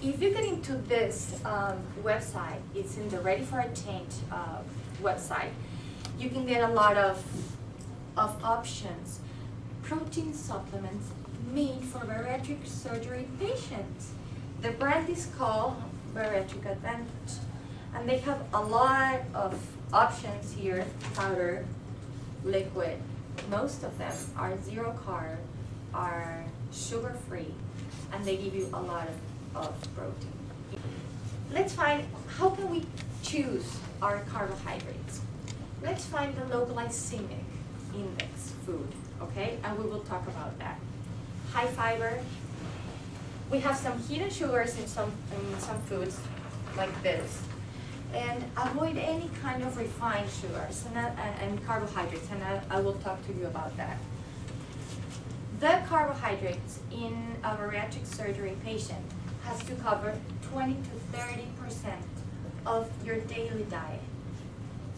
if you get into this website, it's in the Ready for a Change website, you can get a lot of options. Protein supplements made for bariatric surgery patients. The brand is called Bariatric Advantage, and they have a lot of options here: powder, liquid. Most of them are zero carb, are sugar free, and they give you a lot of protein. Let's find, how can we choose our carbohydrates? Let's find the low glycemic index food, okay? And we will talk about that. High fiber. We have some hidden sugars in some foods, like this. And avoid any kind of refined sugars and carbohydrates, and I will talk to you about that. The carbohydrates in a bariatric surgery patient has to cover 20 to 30% of your daily diet.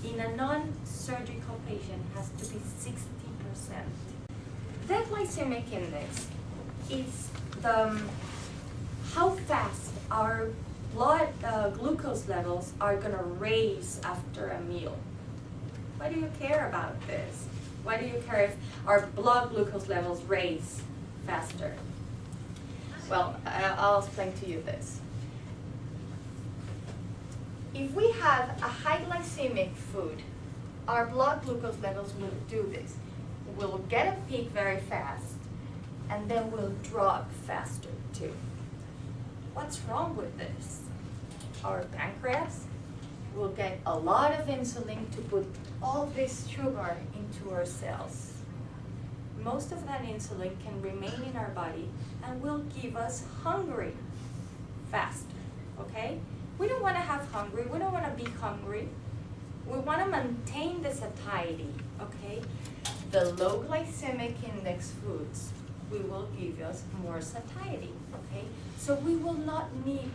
In a non-surgical patient, has to be 60%. The glycemic index is how fast our blood glucose levels are going to raise after a meal. Why do you care about this? Why do you care if our blood glucose levels raise faster? Well, I'll explain to you this. If we have a high glycemic food, our blood glucose levels will do this. We'll get a peak very fast, and then we'll drop faster too. What's wrong with this? Our pancreas will get a lot of insulin to put all this sugar into our cells. Most of that insulin can remain in our body and will give us hungry faster, okay? We don't want to have hungry, we don't want to be hungry. We want to maintain the satiety, okay? The low glycemic index foods will give us more satiety, okay? So we will not need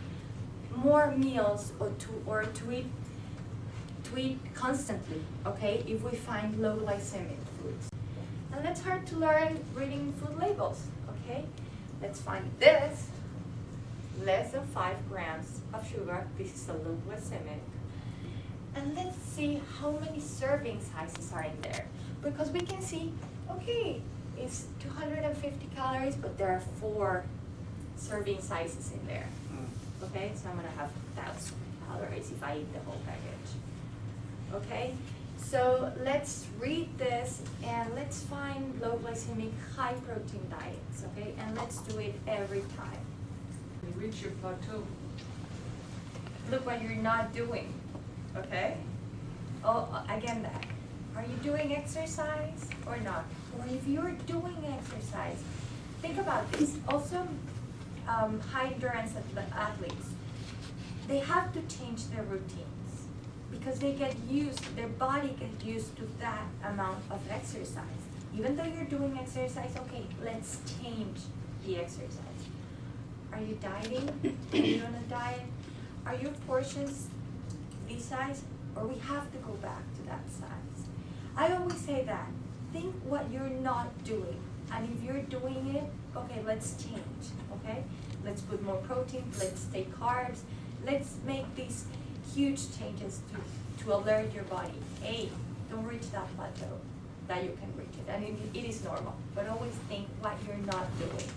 more meals or to eat constantly, okay, if we find low glycemic foods. And let's start to learn reading food labels, okay? Let's find this, less than 5 grams of sugar. This is a low glycemic. And let's see how many serving sizes are in there. Because we can see, okay, it's 250 calories, but there are 4 serving sizes in there. Okay, so I'm gonna have 1,000 calories if I eat the whole package. Okay, so let's read this and let's find low glycemic, high protein diets, okay? And let's do it every time. You reach your plateau. Look what you're not doing, okay? Oh, again that. Are you doing exercise or not? Or if you're doing exercise, think about this. Also, high endurance athletes, they have to change their routines because they get used, their body gets used to that amount of exercise. Even though you're doing exercise, okay, let's change the exercise. Are you dieting? Are you on a diet? Are your portions this size? Or we have to go back to that size? I always say that. Think what you're not doing. And if you're doing it, okay, let's change, okay? Let's put more protein, let's take carbs, let's make these huge changes to alert your body. Hey, don't reach that plateau, that you can reach it. And it is normal, but always think what you're not doing.